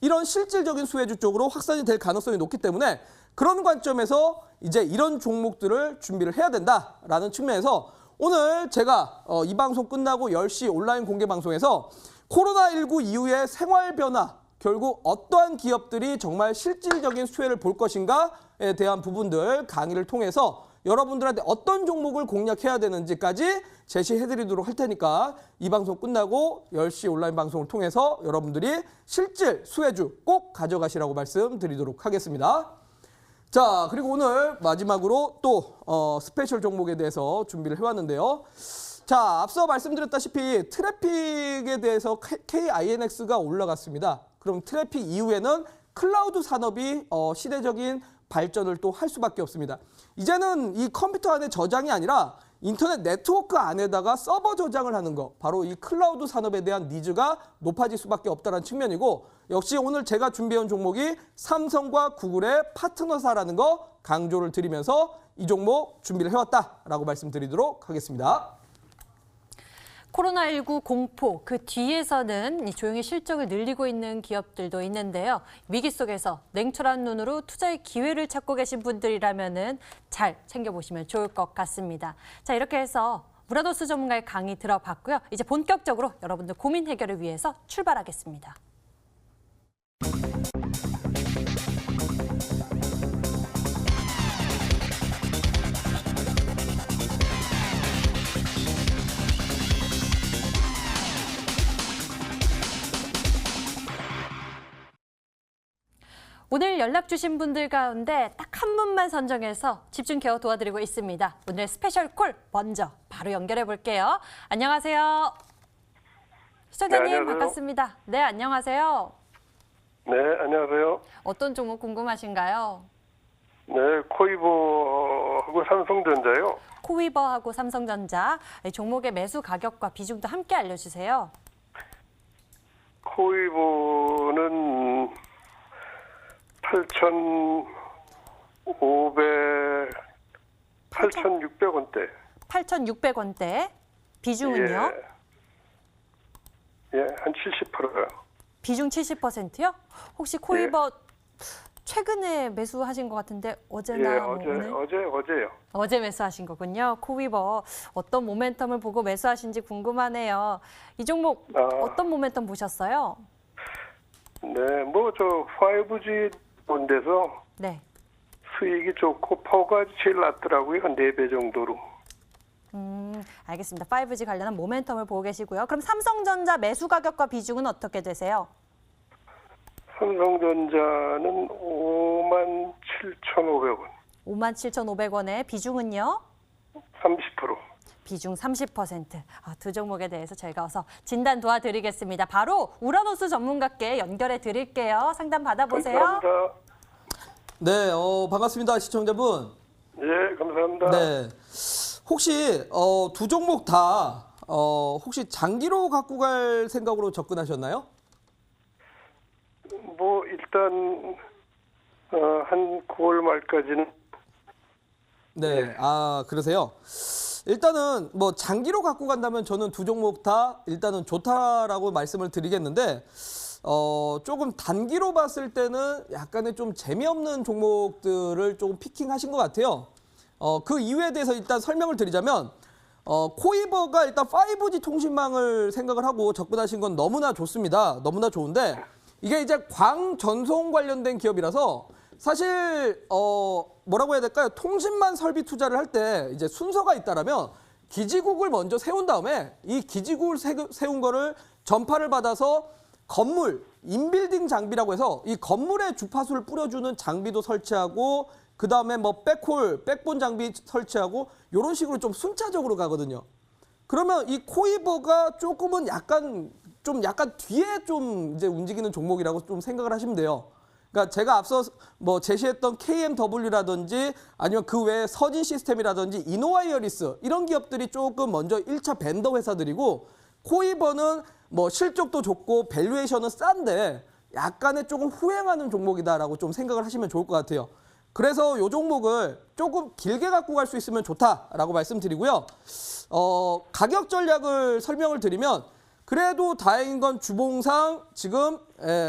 이런 실질적인 수혜주 쪽으로 확산이 될 가능성이 높기 때문에 그런 관점에서 이제 이런 종목들을 준비를 해야 된다라는 측면에서 오늘 제가 이 방송 끝나고 10시 온라인 공개 방송에서 코로나19 이후의 생활 변화 결국 어떠한 기업들이 정말 실질적인 수혜를 볼 것인가에 대한 부분들 강의를 통해서 여러분들한테 어떤 종목을 공략해야 되는지까지 제시해드리도록 할 테니까 이 방송 끝나고 10시 온라인 방송을 통해서 여러분들이 실질 수혜주 꼭 가져가시라고 말씀드리도록 하겠습니다. 자, 그리고 오늘 마지막으로 또 스페셜 종목에 대해서 준비를 해왔는데요. 자, 앞서 말씀드렸다시피 트래픽에 대해서 KINX가 올라갔습니다. 그럼 트래픽 이후에는 클라우드 산업이 시대적인 발전을 또 할 수밖에 없습니다. 이제는 이 컴퓨터 안에 저장이 아니라 인터넷 네트워크 안에다가 서버 저장을 하는 거, 바로 이 클라우드 산업에 대한 니즈가 높아질 수밖에 없다는 측면이고 역시 오늘 제가 준비해온 종목이 삼성과 구글의 파트너사라는 거 강조를 드리면서 이 종목 준비를 해왔다라고 말씀드리도록 하겠습니다. 코로나19 공포, 그 뒤에서는 조용히 실적을 늘리고 있는 기업들도 있는데요. 위기 속에서 냉철한 눈으로 투자의 기회를 찾고 계신 분들이라면 잘 챙겨보시면 좋을 것 같습니다. 자, 이렇게 해서 무라노스 전문가의 강의 들어봤고요. 이제 본격적으로 여러분들 고민 해결을 위해서 출발하겠습니다. 오늘 연락 주신 분들 가운데 딱 한 분만 선정해서 집중 케어 도와드리고 있습니다. 오늘 스페셜 콜 먼저 바로 연결해 볼게요. 안녕하세요. 시청자님 네, 안녕하세요. 반갑습니다. 네, 안녕하세요. 네, 안녕하세요. 어떤 종목 궁금하신가요? 네, 코이보하고 삼성전자요. 코위버하고 삼성전자 종목의 매수 가격과 비중도 함께 알려주세요. 코이보는 8,600원대. 8,600원대. 비중은요? 예, 한 70%요. 비중 70%요? 혹시 코이버 최근에 매수하신 것 같은데 어제나 예, 뭐 오늘? 어제요. 어제 매수하신 거군요. 코이버 어떤 모멘텀을 보고 매수하신지 궁금하네요. 이 종목 어떤 모멘텀 보셨어요? 네, 뭐 저 5G 본데서 네. 수익이 좋고 파워가 제일 낮더라고요. 한 4배 정도로. 알겠습니다. 5G 관련한 모멘텀을 보고 계시고요. 그럼 삼성전자 매수 가격과 비중은 어떻게 되세요? 삼성전자는 57,500원. 57,500원에 비중은요? 30%. 비중 30%. 두 종목에 대해서 저희가 어서 진단 도와드리겠습니다. 바로 우라노스 전문가께 연결해 드릴게요. 상담 받아보세요. 감사합니다. 네, 반갑습니다, 시청자분. 예, 감사합니다. 네, 혹시 두 종목 다 혹시 장기로 갖고 갈 생각으로 접근하셨나요? 뭐 일단 한 9월 말까지는 네, 그러세요? 일단은 뭐 장기로 갖고 간다면 저는 두 종목 다 일단은 좋다라고 말씀을 드리겠는데 조금 단기로 봤을 때는 약간의 좀 재미없는 종목들을 조금 피킹하신 것 같아요. 그 이유에 대해서 일단 설명을 드리자면 코이버가 일단 5G 통신망을 생각을 하고 접근하신 건 너무나 좋습니다. 너무나 좋은데 이게 이제 광전송 관련된 기업이라서 사실 뭐라고 해야 될까요? 통신망 설비 투자를 할 때 이제 순서가 있다라면 기지국을 먼저 세운 다음에 이 기지국을 세운 거를 전파를 받아서 건물, 인빌딩 장비라고 해서 이 건물에 주파수를 뿌려주는 장비도 설치하고 그 다음에 뭐 백홀, 백본 장비 설치하고 이런 식으로 좀 순차적으로 가거든요. 그러면 이 코이버가 조금은 약간 뒤에 좀 이제 움직이는 종목이라고 좀 생각을 하시면 돼요. 그러니까 제가 앞서 뭐 제시했던 KMW라든지 아니면 그 외에 서진 시스템이라든지 이노와이어리스 이런 기업들이 조금 먼저 1차 벤더 회사들이고 코이버는 뭐 실적도 좋고 밸류에이션은 싼데 약간의 조금 후행하는 종목이다라고 좀 생각을 하시면 좋을 것 같아요. 그래서 이 종목을 조금 길게 갖고 갈 수 있으면 좋다라고 말씀드리고요. 가격 전략을 설명을 드리면 그래도 다행인 건 주봉상 지금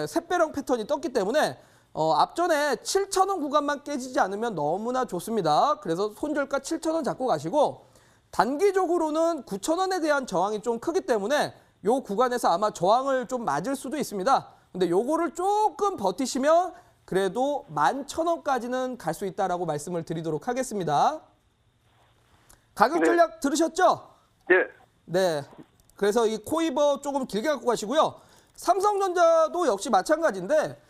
샛배랑 패턴이 떴기 때문에 앞전에 7,000원 구간만 깨지지 않으면 너무나 좋습니다. 그래서 손절가 7,000원 잡고 가시고 단기적으로는 9,000원에 대한 저항이 좀 크기 때문에 이 구간에서 아마 저항을 좀 맞을 수도 있습니다. 근데 요거를 조금 버티시면 그래도 11,000원까지는 갈 수 있다라고 말씀을 드리도록 하겠습니다. 가격 전략 들으셨죠? 예. 네. 그래서 이 코이버 조금 길게 갖고 가시고요. 삼성전자도 역시 마찬가지인데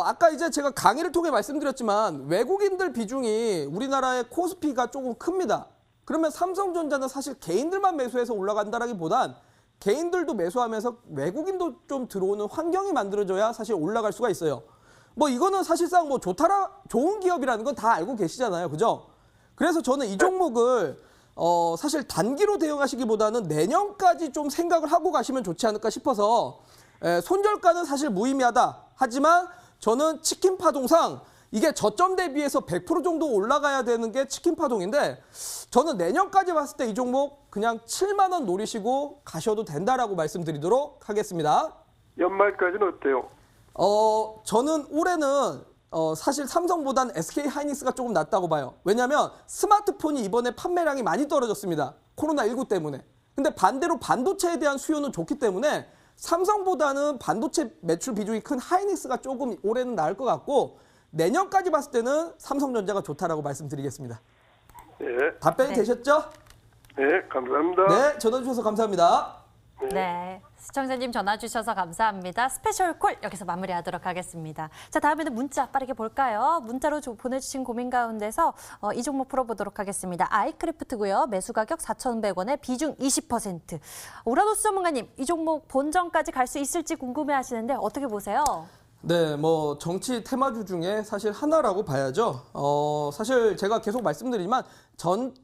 아까 이제 제가 강의를 통해 말씀드렸지만 외국인들 비중이 우리나라의 코스피가 조금 큽니다. 그러면 삼성전자는 사실 개인들만 매수해서 올라간다라기보단 개인들도 매수하면서 외국인도 좀 들어오는 환경이 만들어져야 사실 올라갈 수가 있어요. 뭐 이거는 사실상 뭐 좋은 기업이라는 건 다 알고 계시잖아요. 그죠? 그래서 저는 이 종목을 사실 단기로 대응하시기보다는 내년까지 좀 생각을 하고 가시면 좋지 않을까 싶어서 손절가는 사실 무의미하다. 하지만 저는 치킨 파동상 이게 저점 대비해서 100% 정도 올라가야 되는 게 치킨 파동인데 저는 내년까지 봤을 때 이 종목 그냥 7만 원 노리시고 가셔도 된다라고 말씀드리도록 하겠습니다. 연말까지는 어때요? 저는 올해는 사실 삼성보단 SK 하이닉스가 조금 낫다고 봐요. 왜냐하면 스마트폰이 이번에 판매량이 많이 떨어졌습니다. 코로나19 때문에. 근데 반대로 반도체에 대한 수요는 좋기 때문에 삼성보다는 반도체 매출 비중이 큰 하이닉스가 조금 올해는 나을 것 같고 내년까지 봤을 때는 삼성전자가 좋다라고 말씀드리겠습니다. 예. 답변이 되셨죠? 네, 감사합니다. 네, 전화 주셔서 감사합니다. 네. 시청자님 전화 주셔서 감사합니다. 스페셜 콜 여기서 마무리하도록 하겠습니다. 자, 다음에는 문자 빠르게 볼까요? 문자로 보내주신 고민 가운데서 이 종목 풀어보도록 하겠습니다. 아이크래프트고요. 매수 가격 4,100원에 비중 20%. 우라노스 전문가님, 이 종목 본전까지 갈 수 있을지 궁금해하시는데 어떻게 보세요? 네, 뭐 정치 테마주 중에 사실 하나라고 봐야죠. 사실 제가 계속 말씀드리지만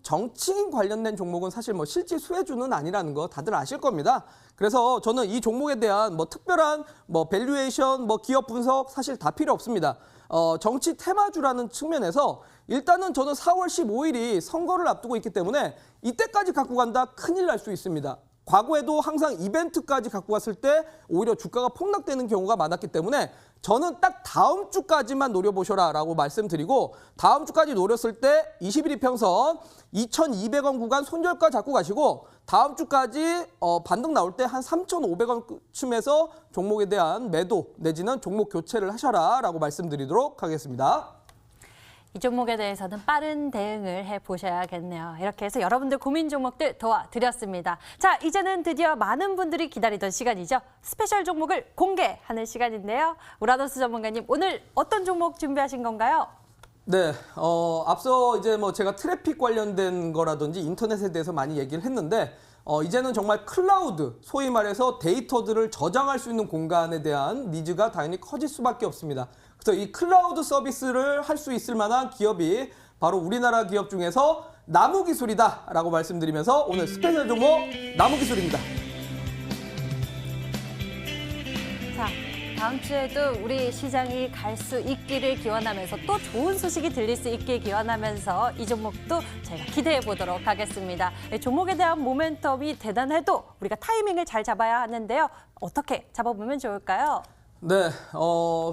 정치인 관련된 종목은 사실 뭐 실질 수혜주는 아니라는 거 다들 아실 겁니다. 그래서 저는 이 종목에 대한 뭐 특별한 뭐 밸류에이션, 뭐 기업 분석 사실 다 필요 없습니다. 정치 테마주라는 측면에서 일단은 저는 4월 15일이 선거를 앞두고 있기 때문에 이때까지 갖고 간다 큰일 날 수 있습니다. 과거에도 항상 이벤트까지 갖고 갔을 때 오히려 주가가 폭락되는 경우가 많았기 때문에 저는 딱 다음 주까지만 노려보셔라 라고 말씀드리고 다음 주까지 노렸을 때 21 이평선 2,200원 구간 손절가 잡고 가시고 다음 주까지 반등 나올 때 한 3,500원쯤에서 종목에 대한 매도 내지는 종목 교체를 하셔라 라고 말씀드리도록 하겠습니다. 이 종목에 대해서는 빠른 대응을 해보셔야겠네요. 이렇게 해서 여러분들 고민 종목들 도와드렸습니다. 자, 이제는 드디어 많은 분들이 기다리던 시간이죠. 스페셜 종목을 공개하는 시간인데요. 우라노스 전문가님, 오늘 어떤 종목 준비하신 건가요? 네, 앞서 이제 뭐 제가 트래픽 관련된 거라든지 인터넷에 대해서 많이 얘기를 했는데 이제는 정말 클라우드, 소위 말해서 데이터들을 저장할 수 있는 공간에 대한 니즈가 당연히 커질 수밖에 없습니다. 그래서 이 클라우드 서비스를 할 수 있을 만한 기업이 바로 우리나라 기업 중에서 나무기술이다라고 말씀드리면서 오늘 스페셜 종목 나무기술입니다. 자, 다음 주에도 우리 시장이 갈 수 있기를 기원하면서 또 좋은 소식이 들릴 수 있길 기원하면서 이 종목도 저희가 기대해 보도록 하겠습니다. 종목에 대한 모멘텀이 대단해도 우리가 타이밍을 잘 잡아야 하는데요. 어떻게 잡아보면 좋을까요? 네,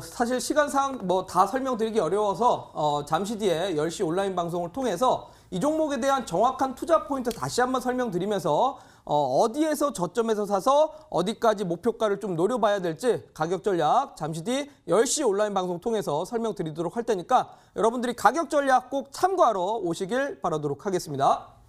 사실 시간상 뭐 다 설명드리기 어려워서 잠시 뒤에 10시 온라인 방송을 통해서 이 종목에 대한 정확한 투자 포인트 다시 한번 설명드리면서 어디에서 저점에서 사서 어디까지 목표가를 좀 노려봐야 될지 가격 전략 잠시 뒤 10시 온라인 방송 통해서 설명드리도록 할 테니까 여러분들이 가격 전략 꼭 참고하러 오시길 바라도록 하겠습니다.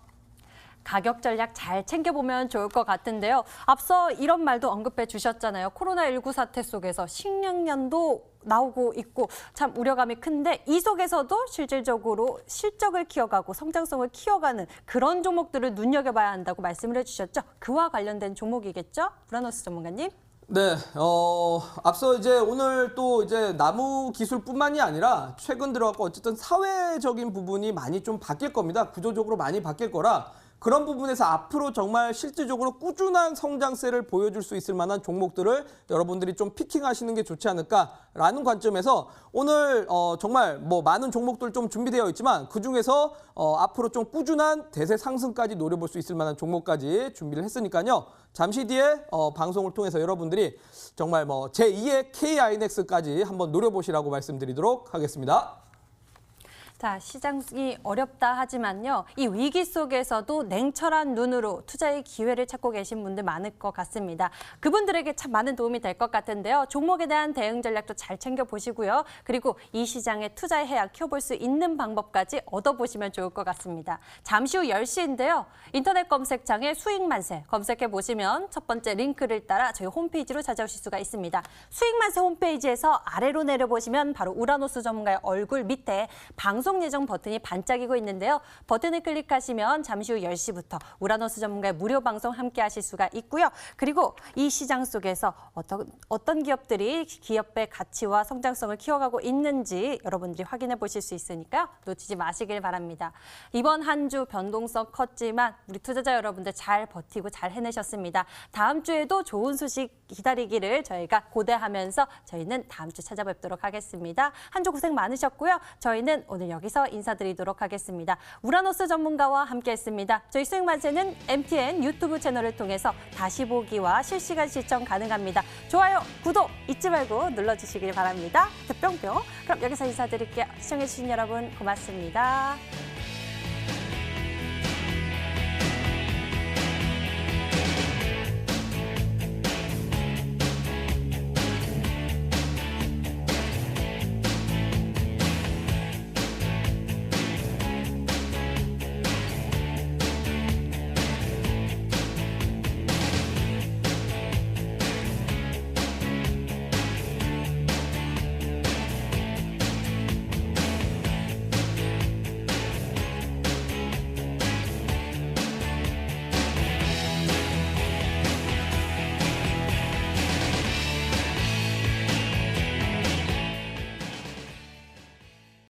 가격 전략 잘 챙겨보면 좋을 것 같은데요. 앞서 이런 말도 언급해 주셨잖아요. 코로나19 사태 속에서 식량난도 나오고 있고 참 우려감이 큰데 이 속에서도 실질적으로 실적을 키워가고 성장성을 키워가는 그런 종목들을 눈여겨봐야 한다고 말씀을 해주셨죠. 그와 관련된 종목이겠죠? 우라노스 전문가님. 네, 앞서 이제 오늘 또 이제 나무 기술뿐만이 아니라 최근 들어갖고 어쨌든 사회적인 부분이 많이 좀 바뀔 겁니다. 구조적으로 많이 바뀔 거라 그런 부분에서 앞으로 정말 실질적으로 꾸준한 성장세를 보여줄 수 있을 만한 종목들을 여러분들이 좀 피킹하시는 게 좋지 않을까라는 관점에서 오늘 정말 뭐 많은 종목들 좀 준비되어 있지만 그중에서 앞으로 좀 꾸준한 대세 상승까지 노려볼 수 있을 만한 종목까지 준비를 했으니까요. 잠시 뒤에 방송을 통해서 여러분들이 정말 뭐 제2의 KINX까지 한번 노려보시라고 말씀드리도록 하겠습니다. 자, 시장이 어렵다 하지만요. 이 위기 속에서도 냉철한 눈으로 투자의 기회를 찾고 계신 분들 많을 것 같습니다. 그분들에게 참 많은 도움이 될 것 같은데요. 종목에 대한 대응 전략도 잘 챙겨보시고요. 그리고 이 시장에 투자해야 키워볼 수 있는 방법까지 얻어보시면 좋을 것 같습니다. 잠시 후 10시인데요. 인터넷 검색창에 수익만세 검색해보시면 첫 번째 링크를 따라 저희 홈페이지로 찾아오실 수가 있습니다. 수익만세 홈페이지에서 아래로 내려보시면 바로 우라노스 전문가의 얼굴 밑에 방송 예정 버튼이 반짝이고 있는데요. 버튼을 클릭하시면 잠시 후 10시부터 우라노스 전문가의 무료 방송 함께 하실 수가 있고요. 그리고 이 시장 속에서 어떤 기업들이 기업의 가치와 성장성을 키워가고 있는지 여러분들이 확인해 보실 수 있으니까요. 놓치지 마시길 바랍니다. 이번 한 주 변동성 컸지만 우리 투자자 여러분들 잘 버티고 잘 해내셨습니다. 다음 주에도 좋은 소식 기다리기를 저희가 고대하면서 저희는 다음 주 찾아뵙도록 하겠습니다. 한 주 고생 많으셨고요. 저희는 오늘 여기서 인사드리도록 하겠습니다. 우라노스 전문가와 함께했습니다. 저희 수익만세는 MTN 유튜브 채널을 통해서 다시 보기와 실시간 시청 가능합니다. 좋아요, 구독 잊지 말고 눌러주시길 바랍니다. 뿅뿅. 그럼 여기서 인사드릴게요. 시청해주신 여러분 고맙습니다.